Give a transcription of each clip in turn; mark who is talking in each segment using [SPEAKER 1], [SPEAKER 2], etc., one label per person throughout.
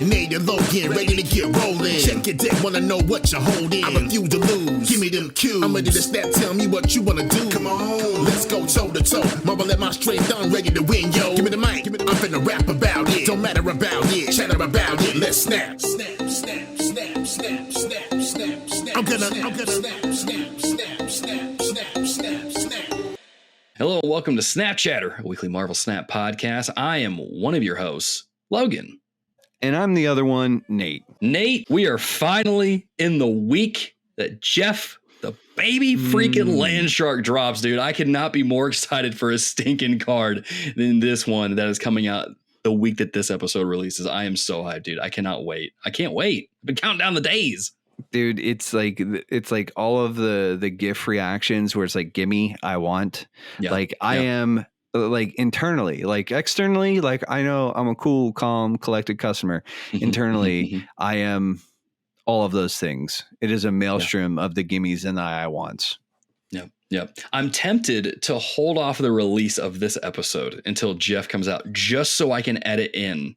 [SPEAKER 1] Nate Logan, ready to get rolling. Check your dick, wanna know what you're holding. I refuse to lose. Give me them cues. I'm ready to snap, tell me what you wanna do. Come on, let's go toe to toe. Marvel at my strength, I'm ready to win, yo. Give me the mic, I'm finna rap about it. Don't matter about it, chatter about it. Let's snap. Snap, snap, snap, snap, snap, snap, snap. I'm gonna snap, snap, snap, snap, snap, snap, snap.
[SPEAKER 2] Hello and welcome to Snap Chatter, a weekly Marvel Snap podcast. I am one of your hosts, Logan.
[SPEAKER 3] And I'm the other one, Nate.
[SPEAKER 2] Nate, we are finally in the week that Jeff, the baby freaking land shark, drops, dude. I could not be more excited for a stinking card than this one that is coming out the week that this episode releases. I am so hyped, dude. I cannot wait. I can't wait. I've been counting down the days.
[SPEAKER 3] Dude, it's like all of the GIF reactions where it's like, gimme, I want. Yeah, like I am like internally, like externally, like I know I'm a cool, calm, collected customer. Internally, I am all of those things. It is a maelstrom of the gimmies and the I wants.
[SPEAKER 2] Yep. I'm tempted to hold off the release of this episode until Jeff comes out, just so I can edit in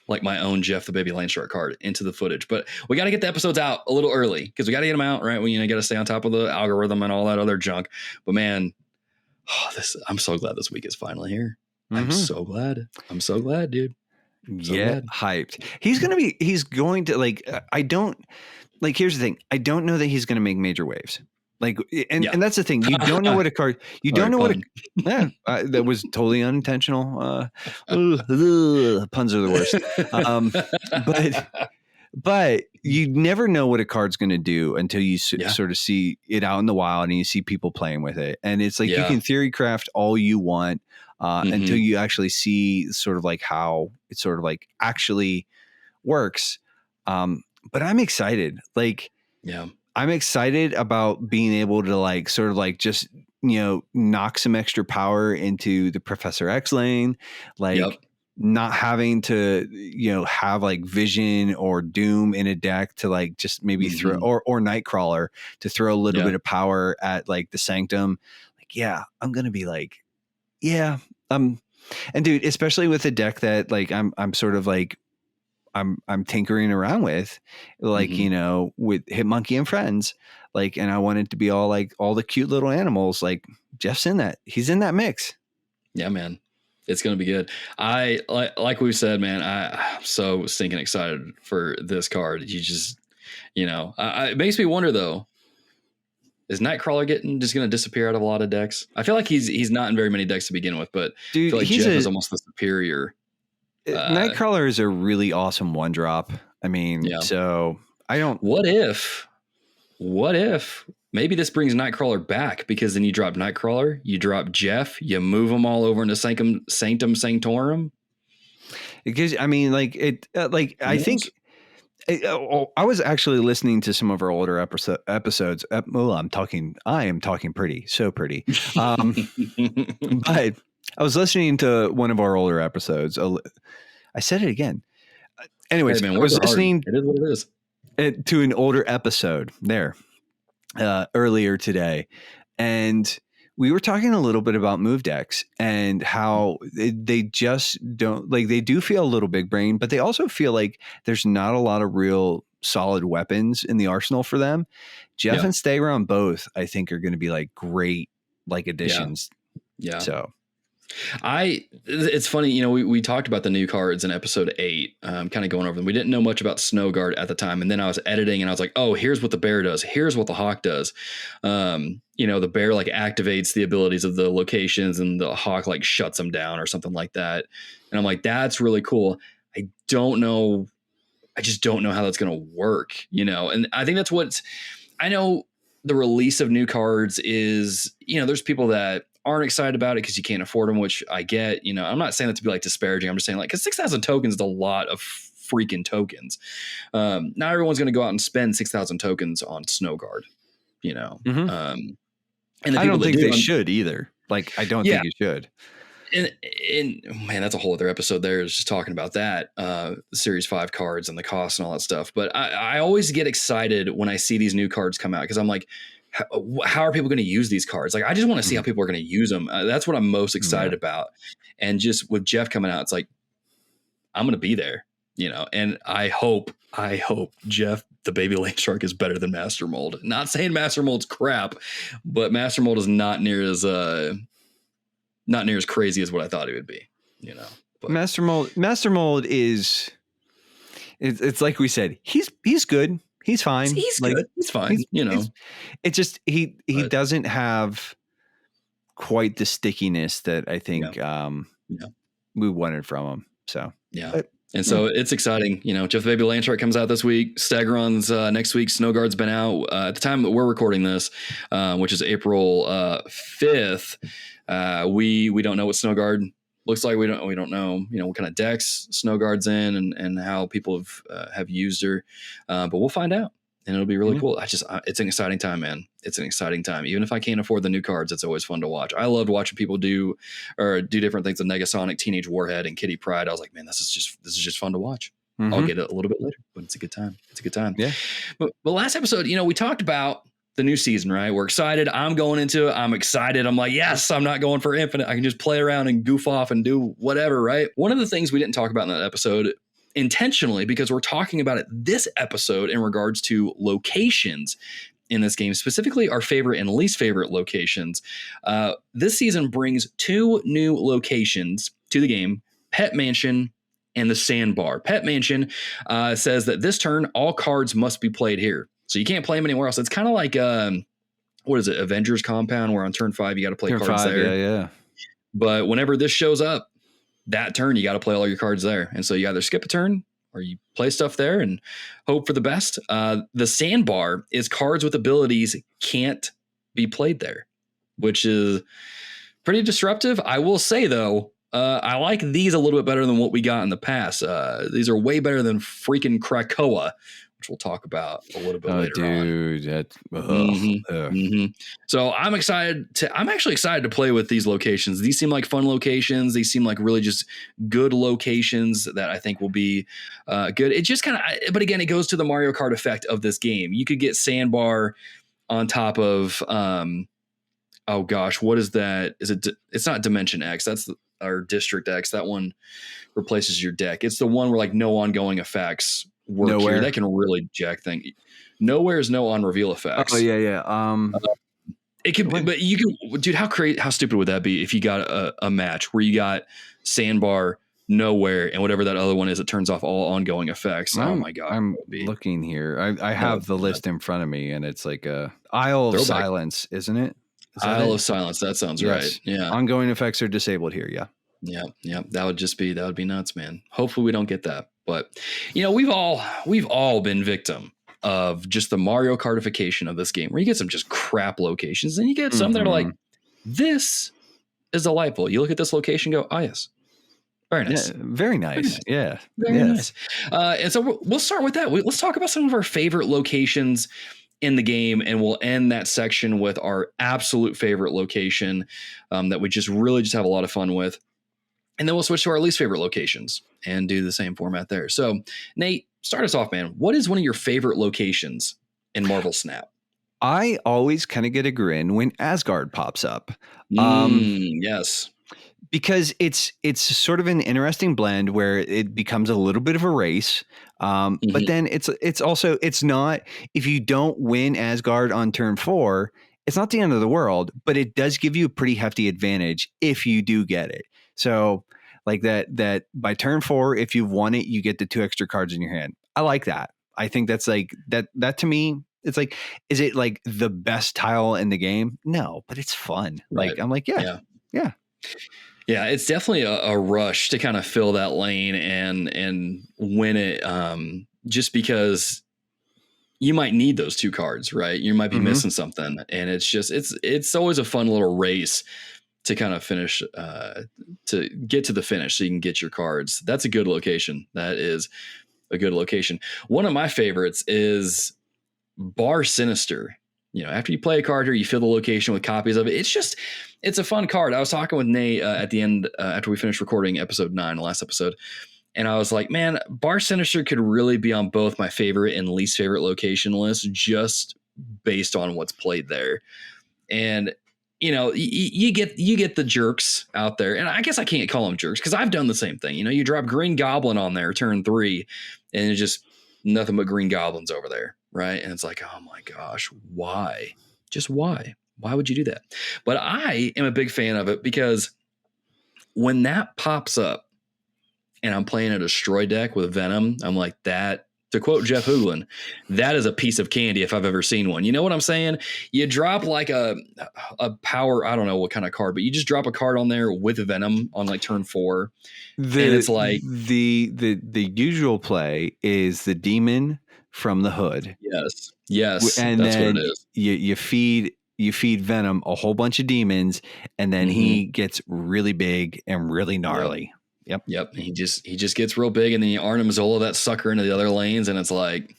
[SPEAKER 2] like my own Jeff the Baby Land Shark card into the footage. But we got to get the episodes out a little early because we got to get them out, right? We got to stay on top of the algorithm and all that other junk. But man, I'm so glad this week is finally here. I'm so glad. I'm so glad, dude.
[SPEAKER 3] Hyped. He's going to like, here's the thing. I don't know that he's going to make major waves. Like, and that's the thing. You don't know what a card, you don't know that was totally unintentional. Puns are the worst. But you never know what a card's going to do until you sort of see it out in the wild and you see people playing with it. And it's like, you can theory craft all you want until you actually see sort of like how it sort of like actually works. But I'm excited. I'm excited about being able to like sort of like just, knock some extra power into the Professor X lane, not having to, have like Vision or Doom in a deck to like just maybe throw or Nightcrawler to throw a little bit of power at like the Sanctum. I'm going to be like, and dude, especially with a deck that like I'm sort of like, I'm tinkering around with, like, with Hitmonkey and Friends, like, and I want it to be all like all the cute little animals. Like Jeff's in that. He's in that mix.
[SPEAKER 2] Yeah, man. It's going to be good. I like we said, man, I'm so stinking excited for this card. You just, it makes me wonder though, is Nightcrawler just going to disappear out of a lot of decks? I feel like he's not in very many decks to begin with, but dude, I feel like Jeff is almost the superior.
[SPEAKER 3] Nightcrawler is a really awesome one drop. I mean, so I don't.
[SPEAKER 2] What if maybe this brings Nightcrawler back, because then you drop Nightcrawler, you drop Jeff, you move them all over into Sanctum Sanctorum.
[SPEAKER 3] Because I mean, like it, I think. I was actually listening to some of our older episodes. I am talking pretty, so pretty. But I was listening to one of our older episodes. I said it again. Anyways,
[SPEAKER 2] hey man,
[SPEAKER 3] I was listening
[SPEAKER 2] it is what it is.
[SPEAKER 3] To an older episode earlier today. And we were talking a little bit about move decks and how they just don't, like, they do feel a little big brain, but they also feel like there's not a lot of real solid weapons in the arsenal for them. Jeff and Stager on both, I think, are going to be like great like additions.
[SPEAKER 2] Yeah.
[SPEAKER 3] So
[SPEAKER 2] it's funny, we talked about the new cards in episode 8, kind of going over them. We didn't know much about Snow Guard at the time. And then I was editing and I was like, oh, here's what the bear does. Here's what the hawk does. The bear like activates the abilities of the locations and the hawk like shuts them down or something like that. And I'm like, that's really cool. I just don't know how that's going to work, and I think that's I know the release of new cards is, there's people that aren't excited about it because you can't afford them, which I get. I'm not saying that to be like disparaging. I'm just saying, like, because 6,000 tokens is a lot of freaking tokens. Not everyone's going to go out and spend 6,000 tokens on Snow Guard,
[SPEAKER 3] and I don't think they should either. Like, I don't think you should.
[SPEAKER 2] And man, that's a whole other episode there, is just talking about that, the Series 5 cards and the cost and all that stuff. But I always get excited when I see these new cards come out, because I'm like, how are people going to use these cards? Like, I just want to see how people are going to use them. That's what I'm most excited about. And just with Jeff coming out, it's like, I'm going to be there. and I hope Jeff the Baby Lane Shark is better than Master Mold. Not saying Master Mold's crap, but Master Mold is not near as crazy as what I thought it would be. But
[SPEAKER 3] Master Mold is. It's like we said. He's good. He's fine.
[SPEAKER 2] He's good. He's fine.
[SPEAKER 3] It's just he doesn't have quite the stickiness that I think we wanted from him. So
[SPEAKER 2] and so it's exciting. Jeff the Baby Lane Shark comes out this week. Staggeron's next week. Snowguard's been out at the time that we're recording this, which is April 5th. We don't know what Snowguard looks like. We don't know what kind of decks Snowguard's in and how people have used her, but we'll find out, and it'll be really cool. It's an exciting time, man. It's an exciting time. Even if I can't afford the new cards, it's always fun to watch. I loved watching people do different things with Negasonic, Teenage Warhead, and Kitty Pryde. I was like, man, this is just fun to watch. I'll get it a little bit later, but it's a good time. Yeah. But last episode, we talked about the new season, right? We're excited. I'm going into it. I'm excited. I'm like, yes, I'm not going for infinite. I can just play around and goof off and do whatever, right? One of the things we didn't talk about in that episode intentionally, because we're talking about it this episode in regards to locations in this game, specifically our favorite and least favorite locations. This season brings 2 new locations to the game: Pet Mansion and the Sandbar. Pet Mansion says that this turn, all cards must be played here. So you can't play them anywhere else. It's kind of like, what is it? Avengers Compound, where on turn 5, you got to play cards there.
[SPEAKER 3] Yeah. But
[SPEAKER 2] whenever this shows up, that turn, you got to play all your cards there. And so you either skip a turn or you play stuff there and hope for the best. The Sandbar is cards with abilities can't be played there, which is pretty disruptive. I will say, though, I like these a little bit better than what we got in the past. These are way better than freaking Krakoa, which we'll talk about a little bit later on. So I'm actually excited to play with these locations. These seem like fun locations. These seem like really just good locations that I think will be good. It just but again, it goes to the Mario Kart effect of this game. You could get Sandbar on top of, oh gosh, what is that? It's not Dimension X. That's our District X. That one replaces your deck. It's the one where like no ongoing effects work
[SPEAKER 3] Nowhere.
[SPEAKER 2] here. That can really jack thing. Nowhere is no on reveal effects.
[SPEAKER 3] Oh yeah.
[SPEAKER 2] It could be, but you can, dude. How stupid would that be if you got a match where you got Sandbar, Nowhere, and whatever that other one is, it turns off all ongoing effects. Oh my god!
[SPEAKER 3] I'm looking here. I have the list in front of me, and it's like a Isle of Silence, isn't it?
[SPEAKER 2] Isle of Silence. That sounds right. Yeah.
[SPEAKER 3] Ongoing effects are disabled here. Yeah.
[SPEAKER 2] Yeah. That would be nuts, man. Hopefully we don't get that. But we've all been victim of just the Mario Kartification of this game, where you get some just crap locations, and you get some that are like, this is delightful. You look at this location, go, oh yes, very nice,
[SPEAKER 3] very nice, yeah,
[SPEAKER 2] very nice. And so we'll start with that. Let's talk about some of our favorite locations in the game, and we'll end that section with our absolute favorite location that we just have a lot of fun with. And then we'll switch to our least favorite locations and do the same format there. So, Nate, start us off, man. What is one of your favorite locations in Marvel Snap?
[SPEAKER 3] I always kind of get a grin when Asgard pops up.
[SPEAKER 2] Yes.
[SPEAKER 3] Because it's sort of an interesting blend where it becomes a little bit of a race. But then it's also, it's not, if you don't win Asgard on turn 4, it's not the end of the world, but it does give you a pretty hefty advantage if you do get it. So like that by turn 4, if you've won it, you get the 2 extra cards in your hand. I like that. I think that's like that to me, it's like, is it like the best tile in the game? No, but it's fun.
[SPEAKER 2] Right.
[SPEAKER 3] Like, I'm like, yeah.
[SPEAKER 2] Yeah, it's definitely a rush to kind of fill that lane and win it, just because you might need those 2 cards, right? You might be missing something, and it's always a fun little race to kind of finish, to get to the finish so you can get your cards. That's a good location. That is a good location. One of my favorites is Bar Sinister. After you play a card here, you fill the location with copies of it. It's a fun card. I was talking with Nate at the end, after we finished recording episode 9, the last episode. And I was like, man, Bar Sinister could really be on both my favorite and least favorite location lists, just based on what's played there. And, you get the jerks out there, and I guess I can't call them jerks because I've done the same thing. You drop Green Goblin on there turn 3, and it's just nothing but green goblins over there, right? And it's like, oh my gosh, why? Just why? Why would you do that? But I am a big fan of it because when that pops up, and I'm playing a destroy deck with Venom, I'm like that. To quote Jeff Hooglin, that is a piece of candy if I've ever seen one. You know what I'm saying? You drop like a power, I don't know what kind of card, but you just drop a card on there with Venom on like turn 4. And it's like
[SPEAKER 3] the usual play is the demon from the hood.
[SPEAKER 2] Yes.
[SPEAKER 3] And
[SPEAKER 2] that's
[SPEAKER 3] then
[SPEAKER 2] what it is.
[SPEAKER 3] You feed Venom a whole bunch of demons, and then he gets really big and really gnarly. Yep.
[SPEAKER 2] He just gets real big, and then you Arnim Zola that sucker into the other lanes, and it's like,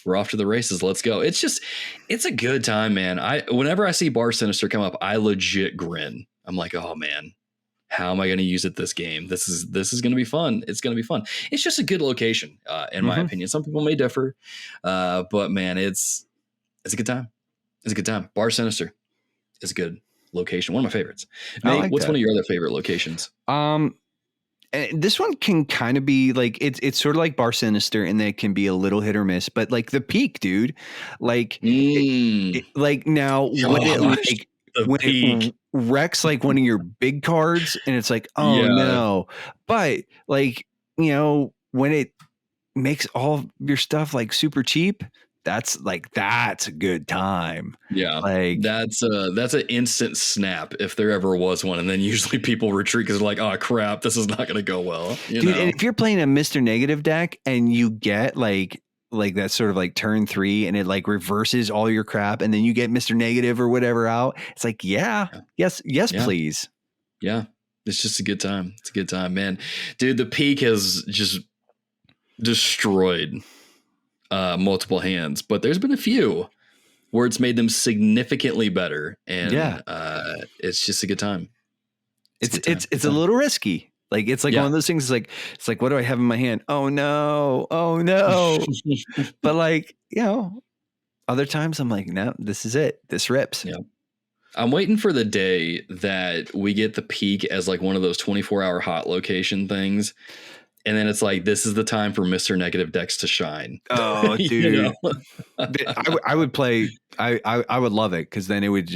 [SPEAKER 2] we're off to the races. Let's go. It's a good time, man. Whenever I see Bar Sinister come up, I legit grin. I'm like, oh man, how am I going to use it this game? This is going to be fun. It's going to be fun. It's just a good location, in my opinion. Some people may differ, but man, it's a good time. It's a good time. Bar Sinister is a good location. One of my favorites. Nate, what's one of your other favorite locations?
[SPEAKER 3] This one can kind of be like it's sort of like Bar Sinister, and that it can be a little hit or miss. But like the Peak, dude, like like now when it wrecks like one of your big cards, and it's like, oh no. But like when it makes all your stuff like super cheap, that's a good time.
[SPEAKER 2] Yeah.
[SPEAKER 3] Like
[SPEAKER 2] that's an instant snap if there ever was one. And then usually people retreat because they're like, oh crap, this is not going to go well.
[SPEAKER 3] Dude, and if you're playing a Mr. Negative deck and you get like that sort of like turn 3 and it like reverses all your crap, and then you get Mr. Negative or whatever out, it's like, yes, please.
[SPEAKER 2] Yeah. It's just a good time. It's a good time, man. Dude, the Peak has just destroyed multiple hands, but there's been a few where it's made them significantly better, and it's just a good time.
[SPEAKER 3] It's a little risky. Like it's like one of those things. It's like what do I have in my hand? Oh no. But like other times I'm like, no, this is it. This rips.
[SPEAKER 2] Yeah. I'm waiting for the day that we get the Peak as like one of those 24-hour hot location things. And then it's like, this is the time for Mr. Negative decks to shine.
[SPEAKER 3] Oh, dude. I would play. I would love it, because then it would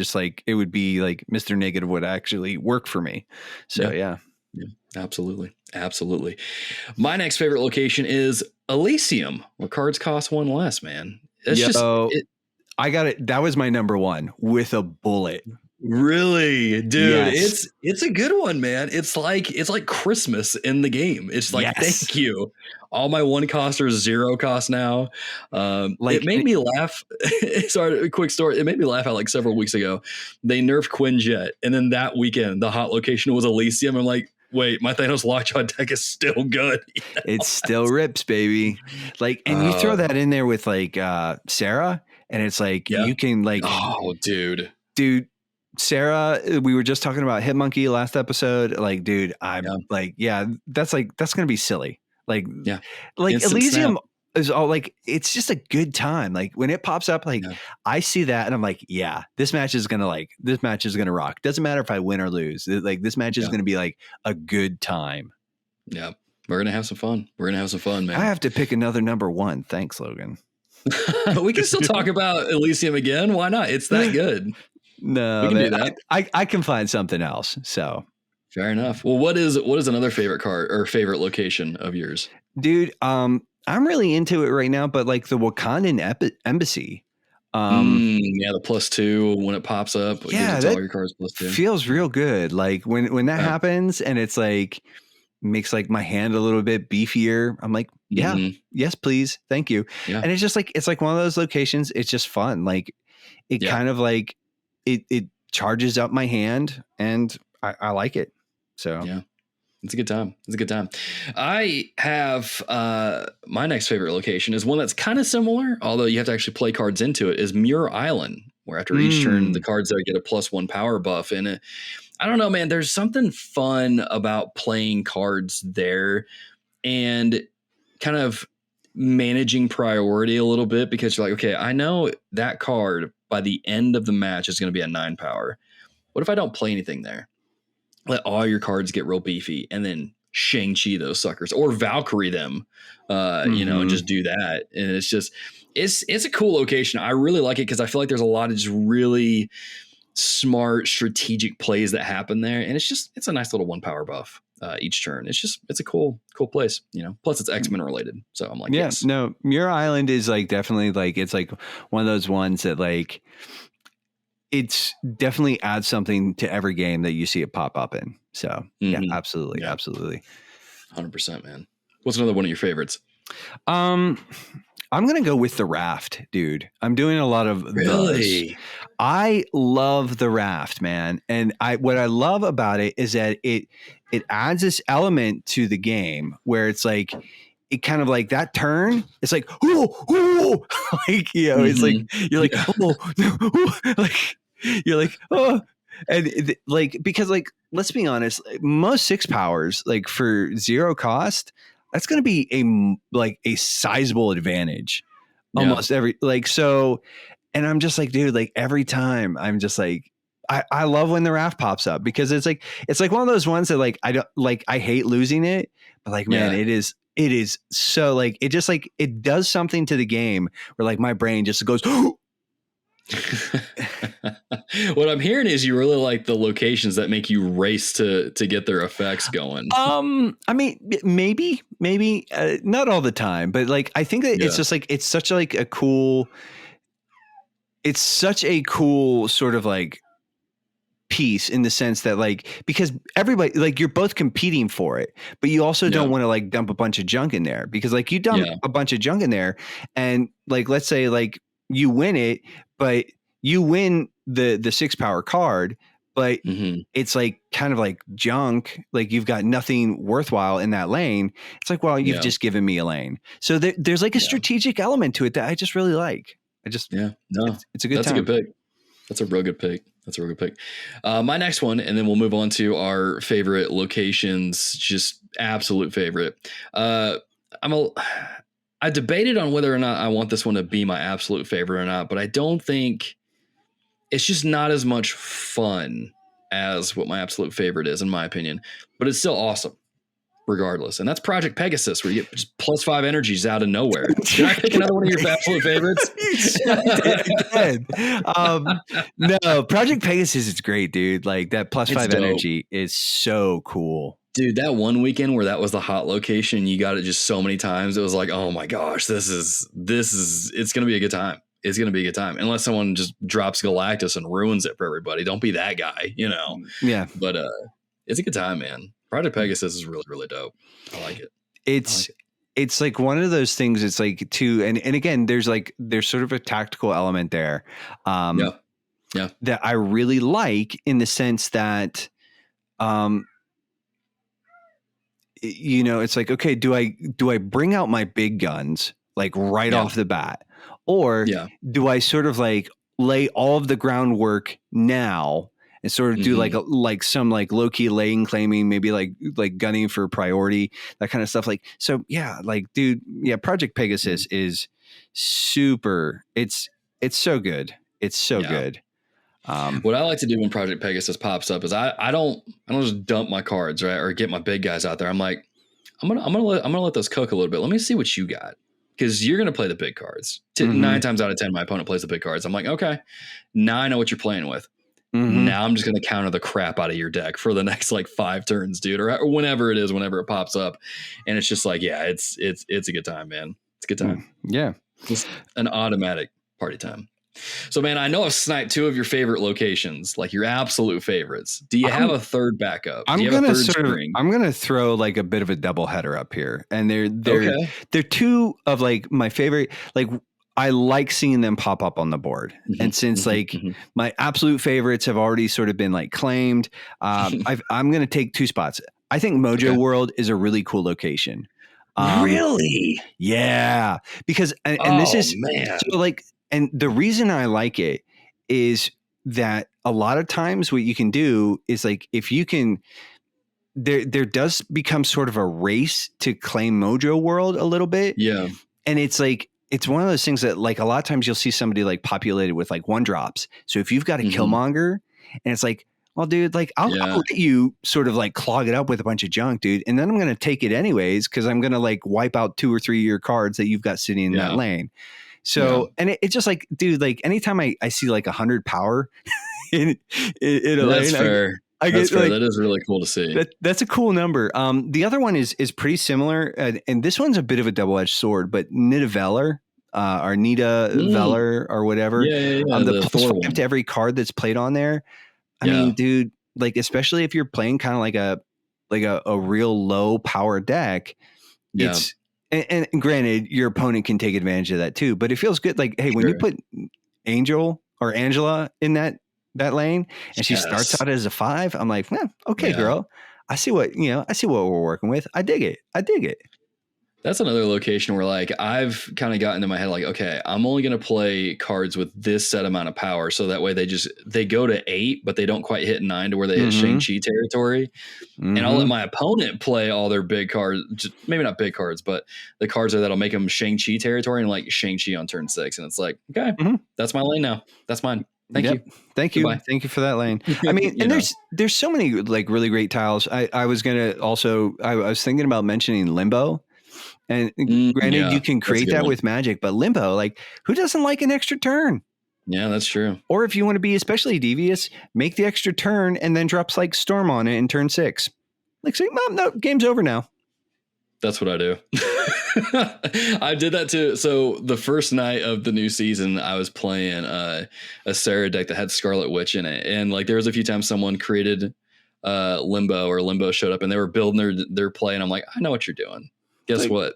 [SPEAKER 3] be like Mr. Negative would actually work for me. So, yeah.
[SPEAKER 2] Absolutely. My next favorite location is Elysium, where cards cost 1 less, man.
[SPEAKER 3] I got it. That was my number 1 with a bullet.
[SPEAKER 2] Really, dude,
[SPEAKER 3] yes.
[SPEAKER 2] It's a good one, man. It's like Christmas in the game. It's like, thank you. All my 1 cost are 0 cost now. It made me laugh. Sorry, a quick story. It made me laugh out like several weeks ago. They nerfed Quinjet, and then that weekend the hot location was Elysium. I'm like, wait, my Thanos Lockjaw deck is still good.
[SPEAKER 3] It still rips, baby. Like, and you throw that in there with like Sarah, and it's like you can like,
[SPEAKER 2] oh, dude.
[SPEAKER 3] Sarah, we were just talking about Hitmonkey last episode. Like, dude, I'm like, that's going to be silly. Like Instant Elysium snap is all like, it's just a good time. Like when it pops up, like I see that and I'm like, this match is going to rock. Doesn't matter if I win or lose. Like this match is going to be like a good time.
[SPEAKER 2] Yeah. We're going to have some fun. Man.
[SPEAKER 3] I have to pick another number 1. Thanks, Logan.
[SPEAKER 2] We can still talk about Elysium again. Why not? It's that good.
[SPEAKER 3] No,
[SPEAKER 2] we can do that.
[SPEAKER 3] I can find something else. So
[SPEAKER 2] fair enough. Well, what is another favorite card or favorite location of yours,
[SPEAKER 3] dude? I'm really into it right now, but like the Wakandan embassy.
[SPEAKER 2] The +2 when it pops up.
[SPEAKER 3] Yeah,
[SPEAKER 2] that all your cards +2
[SPEAKER 3] feels real good. Like when that happens, and it's like makes like my hand a little bit beefier. I'm like, yes, please, thank you. Yeah. And it's just like one of those locations. It's just fun. Like it kind of like. It charges up my hand, and I like it. So
[SPEAKER 2] it's a good time. I have my next favorite location is one that's kind of similar, although you have to actually play cards into it, is Muir Island, where after each turn the cards there get a +1 power buff. And I don't know, man, there's something fun about playing cards there and kind of managing priority a little bit, because you're like, okay, I know that card by the end of the match is going to be a 9 power. what if I don't play anything there? Let all your cards get real beefy and then Shang-Chi those suckers or Valkyrie them, you know, and just do that. And it's just, it's a cool location. I really like it because I feel like there's a lot of just really smart strategic plays that happen there. And it's a nice little 1 power buff each turn. It's a cool place, you know, plus it's X-Men related. So I'm like, yes.
[SPEAKER 3] No, Muir Island is like definitely like, it's like one of those ones that like, it's definitely adds something to every game that you see it pop up in. So yeah, absolutely. Yeah. Absolutely.
[SPEAKER 2] 100%, man. What's another one of your favorites?
[SPEAKER 3] I'm going to go with the raft, dude. I'm doing a lot of those. I love the raft, man. And what I love about it is that it adds this element to the game where it's like, it kind of like that turn. It's like, oh, like, you know, it's like, you're like, like, you're like, oh, and like, because like, let's be honest, most 6 powers, like for 0 cost, that's going to be a sizable advantage almost every, like, so, and I'm just like, dude, like every time I'm just like, I love when the raft pops up because it's like one of those ones that like, I hate losing it, but like, man, it is so like, it just like, it does something to the game where like my brain just goes,
[SPEAKER 2] What I'm hearing is you really like the locations that make you race to get their effects going.
[SPEAKER 3] I mean, maybe not all the time, but like, I think that it's just like, it's such like a cool, it's such a cool sort of like piece in the sense that like, because everybody, like you're both competing for it, but you also don't want to like dump a bunch of junk in there because like you dump a bunch of junk in there and like, let's say like you win it, but you win the 6 power card, but it's like kind of like junk. Like you've got nothing worthwhile in that lane. It's like, well, you've just given me a lane. So there's like a strategic element to it that I just really like. It's a good time.
[SPEAKER 2] That's a good pick. That's a real good pick. My next one, and then we'll move on to our favorite locations, just absolute favorite. I debated on whether or not I want this one to be my absolute favorite or not, but I don't think it's just not as much fun as what my absolute favorite is, in my opinion, but it's still awesome regardless. And that's Project Pegasus, where you get just +5 energies out of nowhere. Did I pick another one of your absolute favorites?
[SPEAKER 3] No, Project Pegasus is great, dude. Like that +5 energy is so cool.
[SPEAKER 2] Dude, that one weekend where that was the hot location, you got it just so many times. It was like, oh my gosh, it's going to be a good time. It's going to be a good time. Unless someone just drops Galactus and ruins it for everybody. Don't be that guy, you know?
[SPEAKER 3] Yeah.
[SPEAKER 2] But it's a good time, man. Project Pegasus is really, really dope. I like it.
[SPEAKER 3] It's like one of those things. It's like and again, there's sort of a tactical element there. That I really like in the sense that, you know, it's like, okay, do I bring out my big guns like right off the bat, or do I sort of like lay all of the groundwork now and sort of do like some like low key lane claiming, maybe like gunning for priority, that kind of stuff. Like, so yeah, like, dude, Project Pegasus is super. It's so good. It's so good.
[SPEAKER 2] What I like to do when Project Pegasus pops up is I don't just dump my cards, right, or get my big guys out there. I'm like, I'm gonna let those cook a little bit. Let me see what you got, because you're gonna play the big cards. 9 times out of 10, my opponent plays the big cards. I'm like, okay, now I know what you're playing with. Now I'm just gonna counter the crap out of your deck for the next like 5 turns, dude, or whenever it is, whenever it pops up, and it's just like, it's a good time, man. It's a good time.
[SPEAKER 3] Yeah,
[SPEAKER 2] just an automatic party time. So, man, I know I've sniped 2 of your favorite locations, like your absolute favorites. Do you have a third backup? I'm
[SPEAKER 3] gonna throw like a bit of a double header up here, and they're 2 of like my favorite. Like, I like seeing them pop up on the board, and since like my absolute favorites have already sort of been like claimed, I'm gonna take 2 spots. I think Mojo World is a really cool location.
[SPEAKER 2] Really?
[SPEAKER 3] Yeah, because and this is so like. And the reason I like it is that a lot of times what you can do is like, if you can, there does become sort of a race to claim Mojo World a little bit.
[SPEAKER 2] Yeah.
[SPEAKER 3] And it's like, it's one of those things that like a lot of times you'll see somebody like populated with like 1-drops. So if you've got a Killmonger and it's like, Well, dude, like I'll let you sort of like clog it up with a bunch of junk, dude, and then I'm going to take it anyways because I'm going to like wipe out 2 or 3 of your cards that you've got sitting in that lane. So, and it's just like, dude, like anytime I see like 100 power in a
[SPEAKER 2] that's
[SPEAKER 3] lane,
[SPEAKER 2] fair.
[SPEAKER 3] I get
[SPEAKER 2] fair.
[SPEAKER 3] like,
[SPEAKER 2] that is really cool to see.
[SPEAKER 3] That's a cool number. The other one is pretty similar, and this one's a bit of a double-edged sword, but Nidavellir. Or Nita Veller or whatever. The plus 5 to every card that's played on there. I mean, dude, like especially if you're playing kind of like a real low power deck, it's and granted your opponent can take advantage of that too, but it feels good. Like, hey, when you put Angel or Angela in that lane and she starts out as a 5, I'm like, okay, girl, I see what we're working with. I dig it.
[SPEAKER 2] That's another location where like I've kind of gotten into my head like, okay, I'm only going to play cards with this set amount of power. So that way they go to 8, but they don't quite hit 9 to where they hit Shang-Chi territory. And I'll let my opponent play all their big cards, just, maybe not big cards, but the cards that'll make them Shang-Chi territory and like Shang-Chi on turn 6. And it's like, okay, that's my lane now. That's mine. Thank you.
[SPEAKER 3] Thank you. Goodbye. Thank you for that lane. I mean, and there's so many like really great tiles. I was thinking about mentioning Limbo. And granted, you can create that with Magic, but Limbo, like who doesn't like an extra turn?
[SPEAKER 2] Yeah, that's true.
[SPEAKER 3] Or if you want to be especially devious, make the extra turn and then drops like Storm on it in turn 6. Like, say, no, game's over now.
[SPEAKER 2] That's what I do. I did that too. So the first night of the new season, I was playing a Sarah deck that had Scarlet Witch in it. And like there was a few times someone created Limbo showed up and they were building their play. And I'm like, I know what you're doing. Guess what?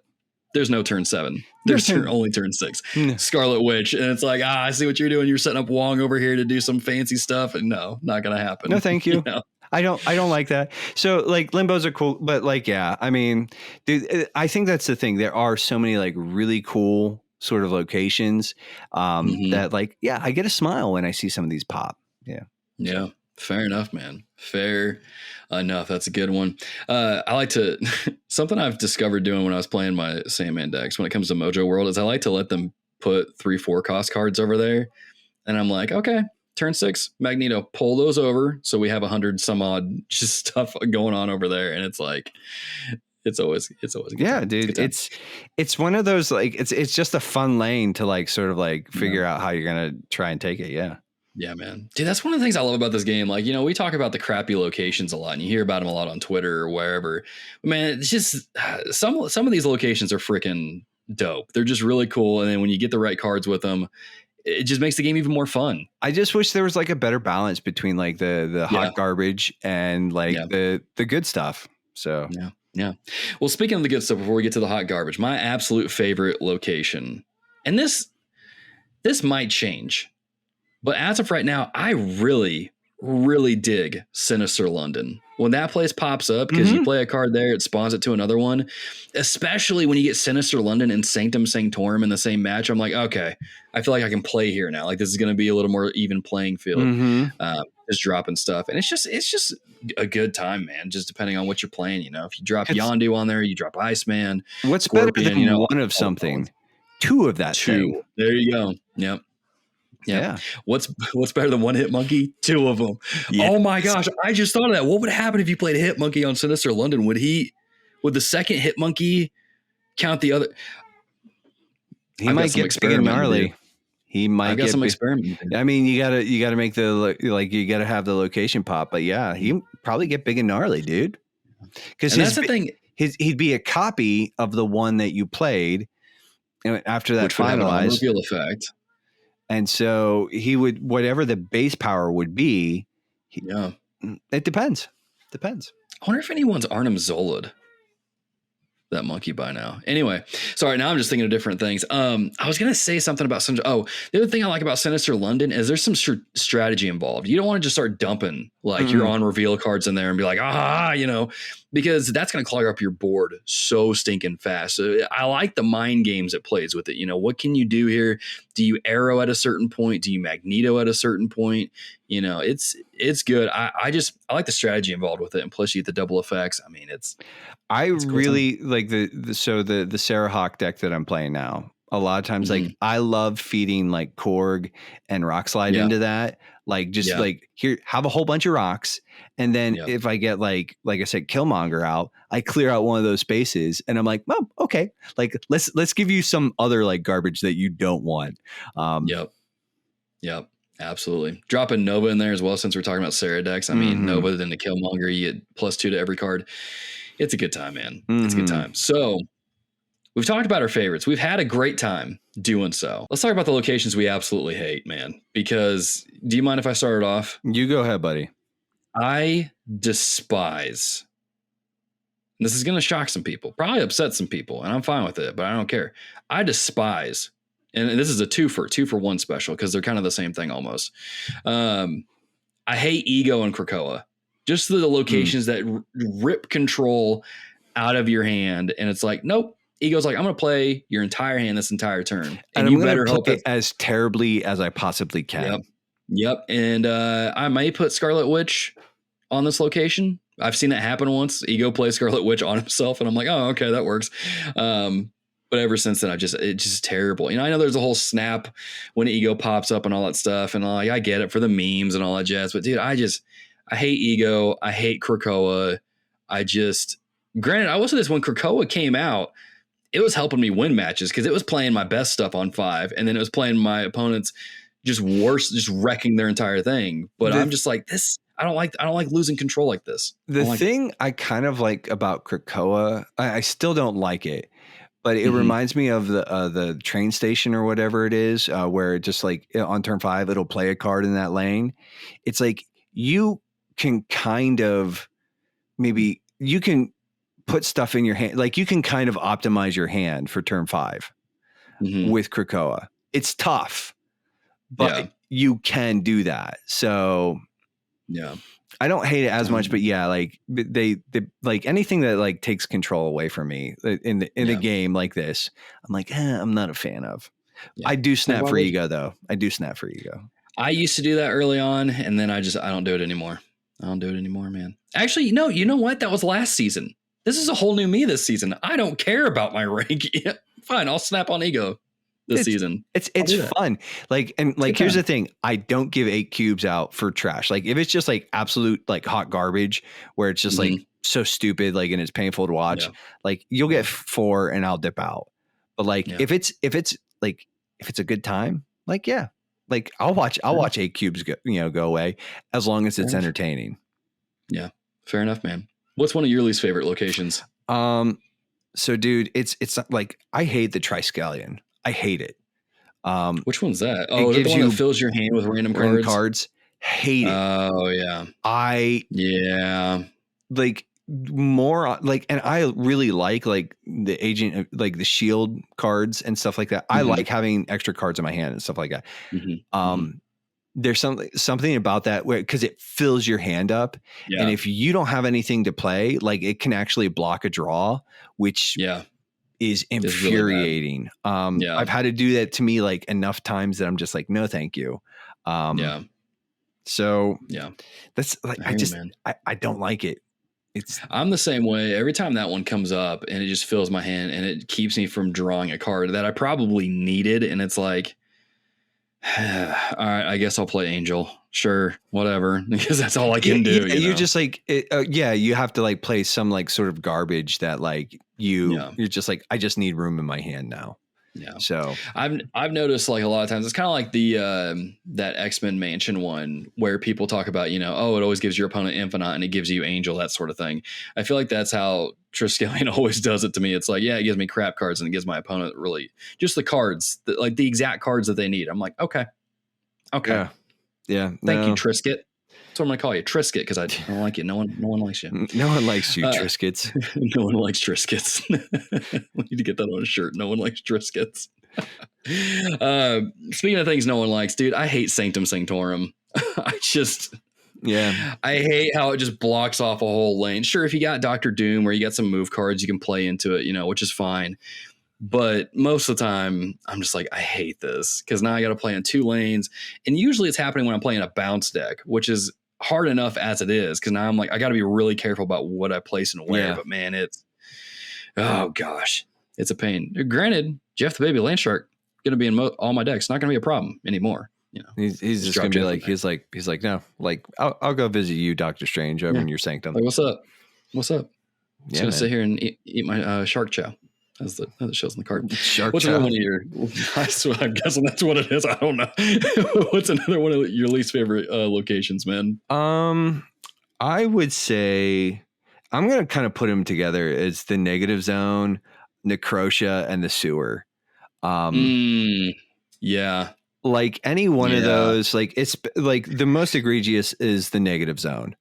[SPEAKER 2] There's no turn 7. There's only turn 6. Scarlet Witch. And it's like, I see what you're doing. You're setting up Wong over here to do some fancy stuff. And no, not going to happen.
[SPEAKER 3] No, thank you. I don't like that. So like Limbos are cool, but like, I mean, dude, I think that's the thing. There are so many like really cool sort of locations that like, I get a smile when I see some of these pop. Yeah.
[SPEAKER 2] Yeah. Fair enough, man. Fair enough. That's a good one. I like to, something I've discovered doing when I was playing my Sandman decks when it comes to Mojo World is I like to let them put 3-4 cost cards over there. And I'm like, okay, turn 6, Magneto, pull those over. So we have 100 some odd just stuff going on over there. And it's like, it's always a good time.
[SPEAKER 3] Dude, it's one of those, like, it's just a fun lane to like, sort of like figure out how you're going to try and take it. Yeah.
[SPEAKER 2] Yeah, man. Dude, that's one of the things I love about this game. Like, we talk about the crappy locations a lot and you hear about them a lot on Twitter or wherever. But man, it's just some of these locations are freaking dope. They're just really cool. And then when you get the right cards with them, it just makes the game even more fun.
[SPEAKER 3] I just wish there was like a better balance between like the hot garbage and like the good stuff. So,
[SPEAKER 2] yeah. Well, speaking of the good stuff, before we get to the hot garbage, my absolute favorite location, and this might change. But as of right now, I really, really dig Sinister London. When that place pops up, because you play a card there, it spawns it to another one. Especially when you get Sinister London and Sanctum Sanctorum in the same match, I'm like, okay, I feel like I can play here now. Like this is going to be a little more even playing field. Just dropping stuff, and it's just a good time, man. Just depending on what you're playing, if you drop Yondu on there, you drop Iceman.
[SPEAKER 3] What's Scorpion, better than one of something? 2 of that. 2. Thing.
[SPEAKER 2] There you go. Yep. Yeah. What's better than one hit monkey? 2 of them. Yes. Oh my gosh. I just thought of that. What would happen if you played a hit monkey on Sinister London? Would the second hit monkey count the other?
[SPEAKER 3] He might get big and gnarly. He might get
[SPEAKER 2] some experiment.
[SPEAKER 3] I mean, you gotta make you gotta have the location pop, but he probably get big and gnarly, dude. Because
[SPEAKER 2] that's the thing.
[SPEAKER 3] He'd be a copy of the one that you played after that finalized
[SPEAKER 2] reveal effect.
[SPEAKER 3] And so he would, whatever the base power would be. It depends.
[SPEAKER 2] I wonder if anyone's Arnim Zolid that monkey by now. Anyway, sorry. Now I'm just thinking of different things. I was going to say something about the other thing I like about Sinister London is there's some strategy involved. You don't want to just start dumping like your on reveal cards in there and be like, because that's going to clog up your board so stinking fast. So I like the mind games it plays with it. What can you do here? Do you arrow at a certain point? Do you Magneto at a certain point? It's good. I like the strategy involved with it. And plus you get the double effects. I mean, I really like the Sarah Hawk deck that I'm playing now.
[SPEAKER 3] a lot of times. Like I love feeding like Korg and Rock Slide into that. Like just like here, have a whole bunch of rocks. And then if I get like I said, Killmonger out, I clear out one of those spaces and I'm like, oh, okay. Like let's give you some other like garbage that you don't want.
[SPEAKER 2] Yep. Absolutely. Dropping Nova in there as well, since we're talking about Sarah decks. I mean, Nova, then the Killmonger, you get +2 to every card. It's a good time, man. It's a good time. So we've talked about our favorites. We've had a great time doing so. Let's talk about the locations we absolutely hate, man. Because do you mind if I started off?
[SPEAKER 3] You go ahead, buddy.
[SPEAKER 2] I despise, and this is going to shock some people, probably upset some people, and I'm fine with it, but I don't care. I despise, and this is a two for one special because they're kind of the same thing almost. I hate Ego and Krakoa. Just the locations that rip control out of your hand, and it's like, nope. Ego's like, I'm going to play your entire hand this entire turn, and you better hope it
[SPEAKER 3] as terribly as I possibly can.
[SPEAKER 2] Yep. And I may put Scarlet Witch on this location. I've seen that happen once. Ego plays Scarlet Witch on himself, and I'm like, oh, okay, that works. But ever since then, it's just terrible. You know, I know there's a whole snap when Ego pops up and all that stuff, and I get it for the memes and all that jazz. But dude, I hate Ego. I hate Krakoa. Granted, I will say this: when Krakoa came out, it was helping me win matches because it was playing my best stuff on 5, and then it was playing my opponents just worse, just wrecking their entire thing. But I'm just like this. I don't like losing control like this.
[SPEAKER 3] The thing I kind of like about Krakoa, I still don't like it, but it reminds me of the train station or whatever it is, where it just like on turn 5 it'll play a card in that lane. It's like you can kind of you can put stuff in your hand, like you can kind of optimize your hand for turn 5 with Krakoa. It's tough, but you can do that. So I don't hate it as much, but like they like anything that like takes control away from me in a game like this, I'm like, I'm not a fan of. I do snap for Ego though. I
[SPEAKER 2] used to do that early on, and then I don't do it anymore. I don't do it anymore, man. Actually, no, you know what? That was last season. This is a whole new me this season. I don't care about my rank. Fine, I'll snap on Ego this season.
[SPEAKER 3] It's fun. Here's the thing. I don't give 8 cubes out for trash. Like if it's just like absolute like hot garbage where it's just like so stupid, like, and it's painful to watch, like you'll get 4 and I'll dip out. But like if it's a good time, like, like I'll watch 8 cubes go away as long as it's entertaining.
[SPEAKER 2] Yeah. Fair enough, man. What's one of your least favorite locations?
[SPEAKER 3] So dude, it's like, I hate the Triskelion. I hate it.
[SPEAKER 2] Which one's that? Oh, it gives the one that fills your hand with random cards.
[SPEAKER 3] Hate it.
[SPEAKER 2] Oh yeah.
[SPEAKER 3] Like more like, and I really like the agent, like the shield cards and stuff like that. I like having extra cards in my hand and stuff like that. There's something about that where, because it fills your hand up, and if you don't have anything to play, like it can actually block a draw, which is infuriating. Really I've had to do that to me like enough times that I'm just like, no, thank you. So that's like, I don't like it.
[SPEAKER 2] I'm the same way. Every time that one comes up and it just fills my hand and it keeps me from drawing a card that I probably needed. And it's like, all right, I guess I'll play Angel. Sure, whatever, because that's all I can do.
[SPEAKER 3] You're just like, you have to like play some like sort of garbage that like you're just like, I just need room in my hand now.
[SPEAKER 2] Yeah.
[SPEAKER 3] So
[SPEAKER 2] I've noticed like a lot of times it's kind of like the that X-Men Mansion one where people talk about, it always gives your opponent Infinite and it gives you Angel, that sort of thing. I feel like that's how Triskelion always does it to me. It's like, it gives me crap cards and it gives my opponent really just the cards, like the exact cards that they need. I'm like, okay.
[SPEAKER 3] Yeah.
[SPEAKER 2] Thank you, Trisket. That's what I'm gonna call you, Trisket, because I don't like you. No one likes you.
[SPEAKER 3] No one likes you, Triskets.
[SPEAKER 2] No one likes Triskets. We need to get that on a shirt. No one likes Triskets. Speaking of things no one likes, dude, I hate Sanctum Sanctorum. I hate how it just blocks off a whole lane. Sure, if you got Doctor Doom or you got some move cards, you can play into it, which is fine. But most of the time, I'm just like, I hate this because now I got to play in 2 lanes. And usually it's happening when I'm playing a bounce deck, which is hard enough as it is. Because now I got to be really careful about what I place and where. Yeah. But man, oh gosh. it's a pain. Granted, Jeff the Baby Land Shark going to be in all my decks. Not going to be a problem anymore. You know,
[SPEAKER 3] he's just going to be like, he's like, no, like, I'll go visit you, Dr. Strange, over in your sanctum.
[SPEAKER 2] Like, what's up? Just going to sit here and eat my shark chow. As the shows in the card. What's another one of your? I'm guessing that's what it is. I don't know. What's another one of your least favorite locations, man?
[SPEAKER 3] I would say I'm gonna kind of put them together as the negative zone, Necrotia, and the sewer.
[SPEAKER 2] Yeah.
[SPEAKER 3] Like any one of those, like it's like the most egregious is the negative zone.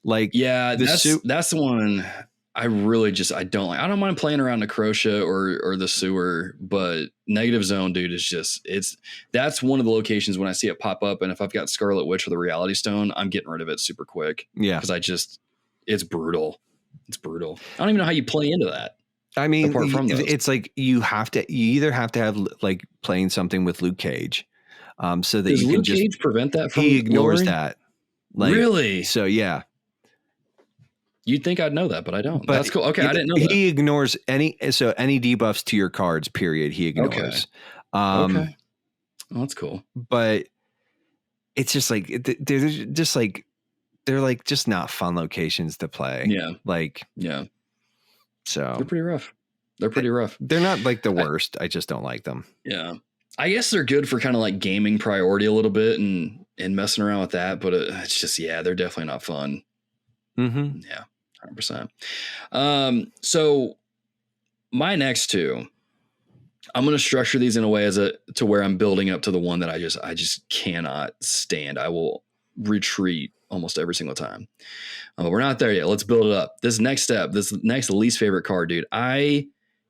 [SPEAKER 3] Like
[SPEAKER 2] that's the one. I really I don't like. I don't mind playing around Necrotia or the sewer, but negative zone, dude, is that's one of the locations when I see it pop up, and if I've got Scarlet Witch or the Reality Stone, I'm getting rid of it super quick. Yeah, because it's brutal. It's brutal. I don't even know how you play into that.
[SPEAKER 3] I mean, apart from it's like you either have to have like playing something with Luke Cage, so that
[SPEAKER 2] Does
[SPEAKER 3] you
[SPEAKER 2] Luke
[SPEAKER 3] can just
[SPEAKER 2] Cage prevent that from
[SPEAKER 3] he ignores
[SPEAKER 2] lowering?
[SPEAKER 3] that. Like,
[SPEAKER 2] really?
[SPEAKER 3] So yeah.
[SPEAKER 2] You'd think I'd know that, but I don't. But that's cool. Okay, I didn't know
[SPEAKER 3] he ignores any debuffs to your cards, period. He ignores.
[SPEAKER 2] Okay. Oh, that's cool.
[SPEAKER 3] But it's just like they're just not fun locations to play.
[SPEAKER 2] Yeah.
[SPEAKER 3] Like,
[SPEAKER 2] yeah.
[SPEAKER 3] So
[SPEAKER 2] they're pretty rough.
[SPEAKER 3] They're not like the worst. I just don't like them.
[SPEAKER 2] Yeah. I guess they're good for kind of like gaming priority a little bit and messing around with that, but it's just, they're definitely not fun.
[SPEAKER 3] Mm-hmm.
[SPEAKER 2] Yeah. 100%. So my next two, I'm going to structure these in a way to where I'm building up to the one that I just cannot stand. I will retreat almost every single time. But we're not there yet. Let's build it up. This next least favorite card, dude. I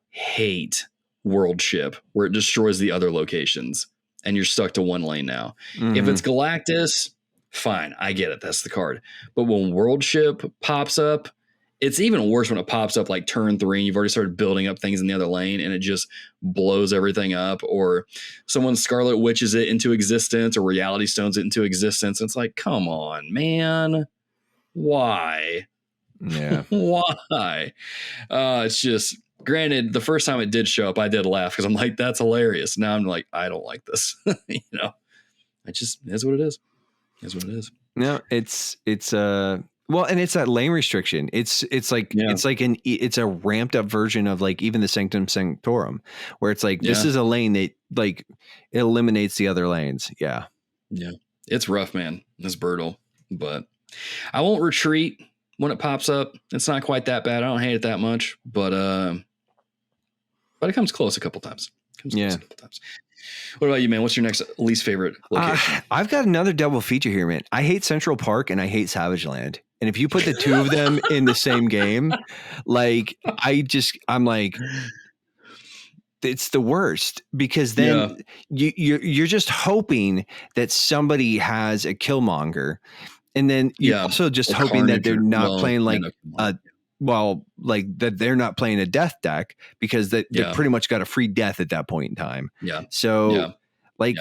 [SPEAKER 2] hate World Ship, where it destroys the other locations and you're stuck to one lane now. Mm-hmm. If it's Galactus, fine. I get it. That's the card. But when World Ship pops up, it's even worse when it pops up like turn 3 and you've already started building up things in the other lane and it just blows everything up, or someone Scarlet Witches it into existence or Reality Stones it into existence. It's like, come on, man. Why?
[SPEAKER 3] Yeah.
[SPEAKER 2] Why? It's just, granted, the first time it did show up, I did laugh because I'm like, that's hilarious. Now I'm like, I don't like this. It is what it is. Is what it is.
[SPEAKER 3] No, it's well, and it's that lane restriction. It's like it's a ramped up version of like even the Sanctum Sanctorum, where it's like this is a lane that like it eliminates the other lanes. Yeah.
[SPEAKER 2] Yeah. It's rough, man. It's brutal. But I won't retreat when it pops up. It's not quite that bad. I don't hate it that much, but it comes close a couple times. What about you, man? What's your next least favorite location?
[SPEAKER 3] I've got another double feature here, man. I hate Central Park and I hate Savage Land. And if you put the two of them in the same game, like I'm like, it's the worst, because then you're just hoping that somebody has a Killmonger, and then you're also just hoping that they're not playing like that they're not playing a death deck, because they pretty much got a free death at that point in time.
[SPEAKER 2] Yeah.
[SPEAKER 3] So I